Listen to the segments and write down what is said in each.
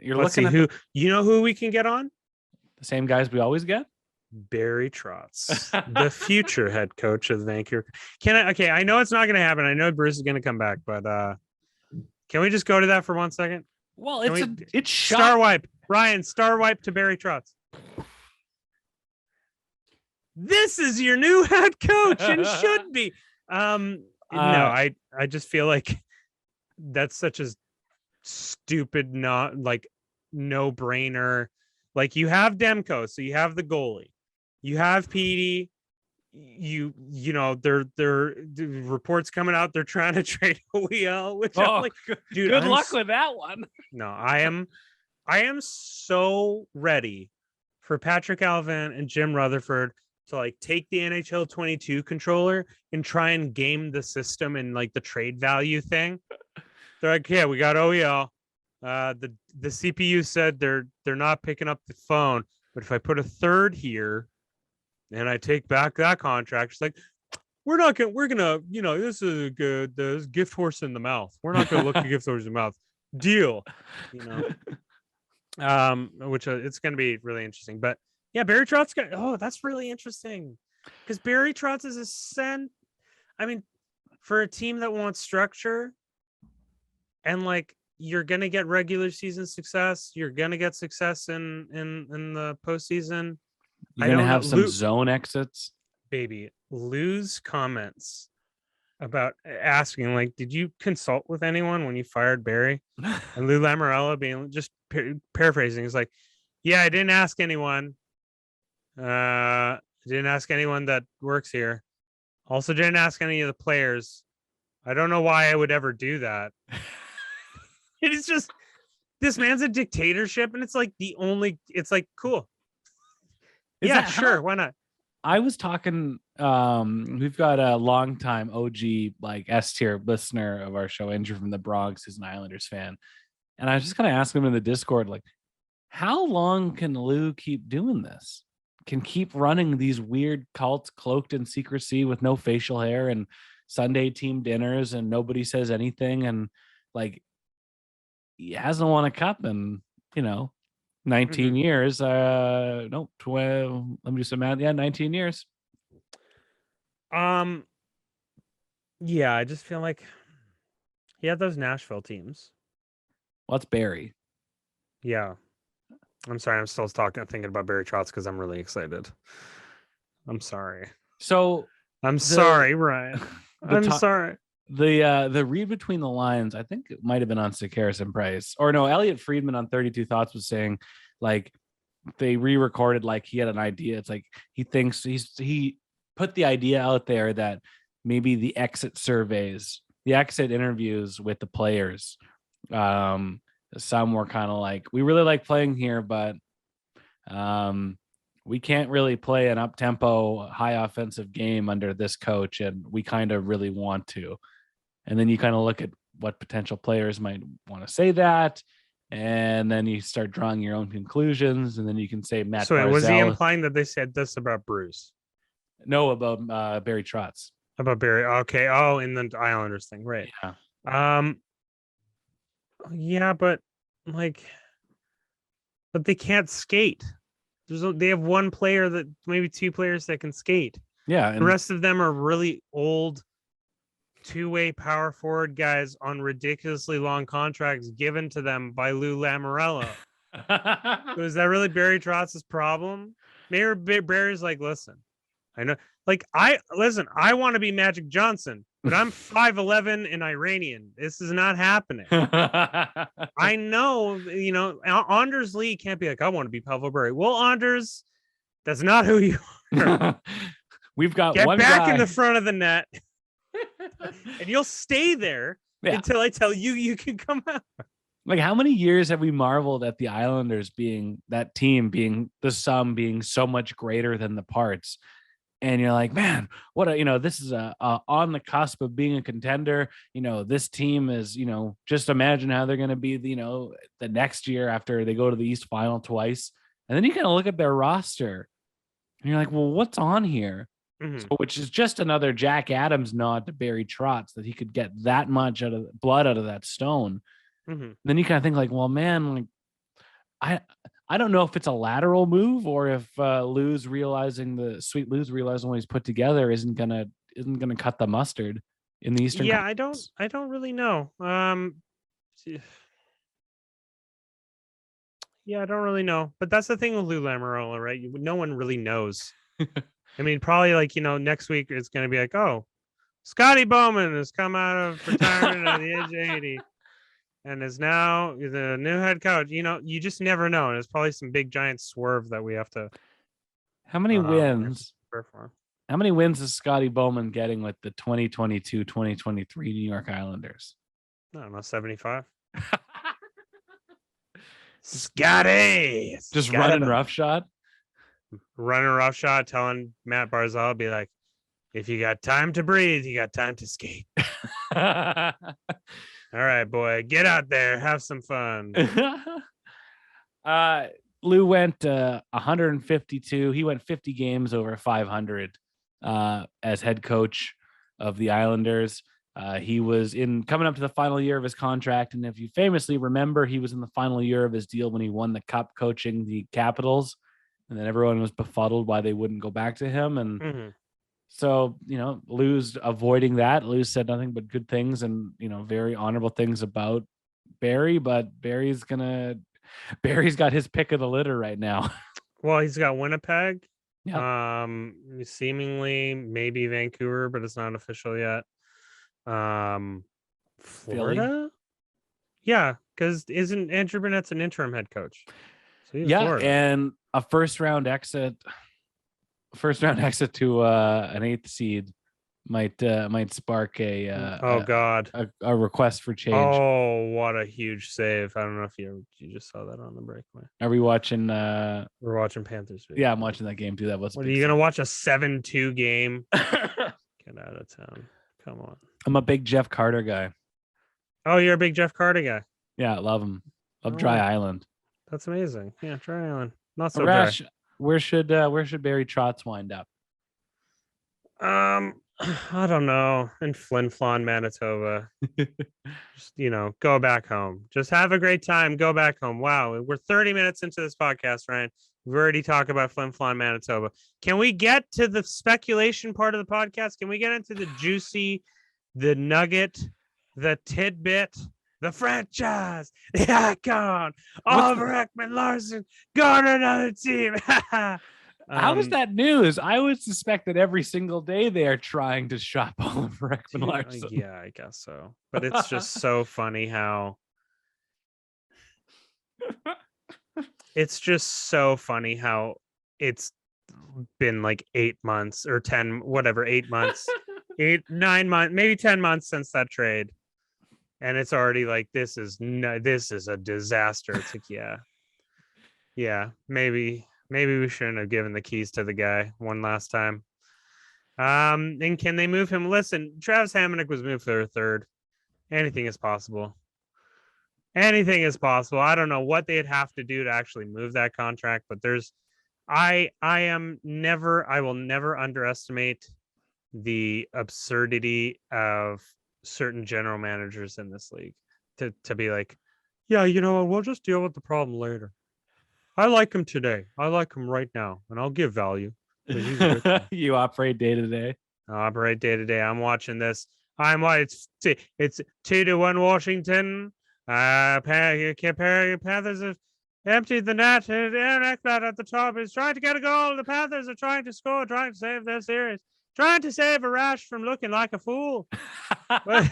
You're Let's looking see at who we can get on. the same guys we always get. Barry Trotz, the future head coach of the Vancouver. Okay, I know it's not going to happen. I know Bruce is going to come back, but can we just go to that for 1 second? Well, it's star wipe. Ryan, star wipe to Barry Trotz. This is your new head coach and should be. No, I just feel like that's such a stupid, not like no brainer. Like you have Demko, so you have the goalie, you have Petey, you know they're reports coming out they're trying to trade OEL, which I'm like, dude, good luck with that one. No, I am so ready for Patrick Alvin and Jim Rutherford to like take the NHL 22 controller and try and game the system and like the trade value thing. They're like, yeah, we got OEL. The CPU said they're not picking up the phone, but if I put a third here and I take back that contract, it's like we're gonna this is a good gift horse in the mouth. We're not gonna look at gift horse in the mouth. Deal, which it's gonna be really interesting. But yeah, Barry Trotz that's really interesting because Barry Trotz is I mean, for a team that wants structure and like you're gonna get regular season success, you're gonna get success in the postseason. You're gonna have some zone exits. Baby, Lou's comments about asking like, did you consult with anyone when you fired Barry? And Lou Lamoriello being just paraphrasing is like, yeah, I didn't ask anyone. I didn't ask anyone that works here. Also didn't ask any of the players. I don't know why I would ever do that. It is just, this man's a dictatorship, and it's like it's like, cool. Yeah, sure, why not? I was talking, we've got a longtime OG, like S-tier listener of our show, Andrew from the Bronx, who's an Islanders fan. And I was just going to ask him in the Discord, like, how long can Lou keep doing this? Can keep running these weird cults cloaked in secrecy with no facial hair and Sunday team dinners and nobody says anything. And like, he hasn't won a cup in, 19 years. No, 12. Let me do some math. Yeah, 19 years. Yeah, I just feel like he had those Nashville teams. Well, it's Barry. Yeah. I'm sorry. I'm still thinking about Barry Trotz because I'm really excited. I'm sorry. So I'm sorry, Ryan. I'm sorry. The read between the lines, I think it might have been on Sekeres and Price, or no, Elliot Friedman on 32 Thoughts was saying like they re-recorded like he had an idea. It's like he thinks he put the idea out there that maybe the exit surveys, the exit interviews with the players, some were kind of like, we really like playing here, but we can't really play an up-tempo, high offensive game under this coach, and we kind of really want to. And then you kind of look at what potential players might want to say that, and then you start drawing your own conclusions, and then you can say Matt. So was he implying that they said this about Bruce? No, about Barry Trotz. About Barry. Okay. Oh, in the Islanders thing, right? Yeah. Yeah, but they can't skate. They have one player that maybe two players that can skate. Yeah, and the rest of them are really old two-way power forward guys on ridiculously long contracts given to them by Lou Lamoriello. So is that really Barry Trotz's problem? Maybe Barry's like, listen, I know, I want to be Magic Johnson, but I'm 5'11" and Iranian. This is not happening. I know, Anders Lee can't be like, I want to be Pavel Barry. Well, Anders, that's not who you are. We've got Get one back guy in the front of the net, and you'll stay there until I tell you can come out. Like, how many years have we marveled at the Islanders being that team, being the sum being so much greater than the parts? And you're like, man, this is a on the cusp of being a contender. This team is, just imagine how they're going to be, the next year after they go to the East Final twice. And then you kind of look at their roster and you're like, well, what's on here? Mm-hmm. So, which is just another Jack Adams nod to Barry Trotz, that he could get that much blood out of that stone. Mm-hmm. Then you kind of think like, well, man, I don't know if it's a lateral move or if Lou's realizing what he's put together isn't gonna cut the mustard in the Eastern Yeah, Conference. I don't really know. Yeah, I don't really know. But that's the thing with Lou Lamoriello, right? No one really knows. I mean, probably like, next week it's going to be like, oh, Scotty Bowman has come out of retirement at the age of 80 and is now the new head coach. You just never know. And it's probably some big giant swerve that we have to How many wins? perform. How many wins is Scotty Bowman getting with the 2022-2023 New York Islanders? I don't know, 75. Scotty, just running roughshod. Running roughshod, telling Matt Barzal, be like, if you got time to breathe, you got time to skate. All right, boy, get out there, have some fun. Lou went 152. He went 50 games over 500 as head coach of the Islanders. He was coming up to the final year of his contract, and if you famously remember, he was in the final year of his deal when he won the cup coaching the Capitals, and then everyone was befuddled why they wouldn't go back to him. And so, Lou's avoiding that. Lou said nothing but good things and, very honorable things about Barry, but Barry's got his pick of the litter right now. Well, he's got Winnipeg. Yeah. Seemingly maybe Vancouver, but it's not official yet. Florida? Philly? Yeah, because isn't Andrew Burnett's an interim head coach? So yeah, Florida. And a first round exit to an 8th seed might spark a request for change. Oh, what a huge save. I don't know if you just saw that on the breakaway. Are we watching we're watching Panthers video. Yeah, I'm watching that game too. That was what, are you gonna watch a 7-2 game? Get out of town. Come on. I'm a big Jeff Carter guy. Oh, you're a big Jeff Carter guy. Yeah, love him. Love Dry Island. That's amazing. Yeah, Dry Island. Not so Arash, dry. Where should Barry Trotz wind up? I don't know. In Flin Flon, Manitoba. Just, go back home. Just have a great time. Go back home. Wow. We're 30 minutes into this podcast, Ryan. We've already talked about Flin Flon, Manitoba. Can we get to the speculation part of the podcast? Can we get into the juicy, the nugget, the tidbit, the franchise, the icon, Oliver Ekman-Larsson, going to another team? How is that news? I would suspect that every single day they are trying to shop Oliver Ekman-Larsson. Yeah, I guess so. But it's just so funny how it's been like 8 months or 10, whatever, 8 months, 9 months, maybe 10 months since that trade. And it's already like, this is a disaster. It's like, yeah, maybe we shouldn't have given the keys to the guy one last time. And can they move him? Listen, Travis Hamonic was moved for a third. Anything is possible. Anything is possible. I don't know what they'd have to do to actually move that contract, but I will never underestimate the absurdity of certain general managers in this league to be like, yeah, we'll just deal with the problem later. I like him today. I like him right now, and I'll give value. You operate day to day. I operate day to day. I'm watching this. It's 2-1 Washington. Panthers have emptied the net. Aaron Ekblad at the top is trying to get a goal. The Panthers are trying to score, trying to save their series, trying to save Arash from looking like a fool. They're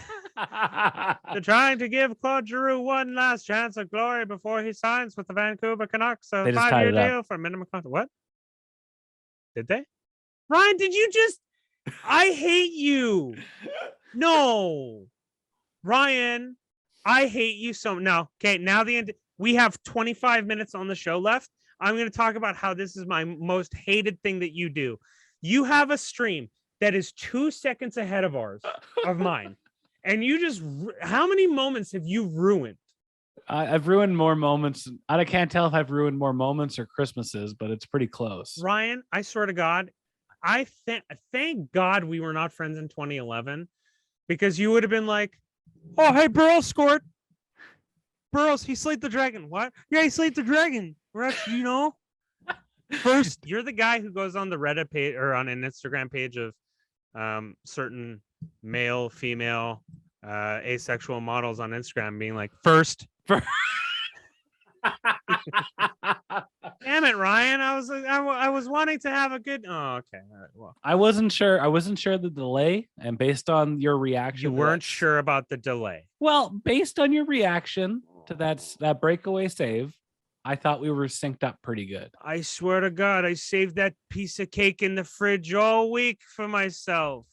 trying to give Claude Giroux one last chance of glory before he signs with the Vancouver Canucks. A 5-year deal for minimum contract. What? Did they? Ryan, did you just... I hate you. No. Ryan, I hate you so... No. Okay, now the end. We have 25 minutes on the show left. I'm going to talk about how this is my most hated thing that you do. You have a stream that is 2 seconds ahead of mine. And you just, how many moments have you ruined? I've ruined more moments. I can't tell if I've ruined more moments or Christmases, but it's pretty close. Ryan, I swear to God, thank God we were not friends in 2011, because you would have been like, oh, hey, Burl scored. Burrows, he slayed the dragon. What? Yeah, he slayed the dragon. Arash, you know? First, you're the guy who goes on the Reddit page or on an Instagram page of certain male, female, asexual models on Instagram being like, first. Damn it, Ryan. I was wanting to have a good. Oh, okay. All right. Well, I wasn't sure. I wasn't sure the delay, and based on your reaction, you weren't sure about the delay. Well, based on your reaction to that breakaway save, I thought we were synced up pretty good. I swear to God, I saved that piece of cake in the fridge all week for myself.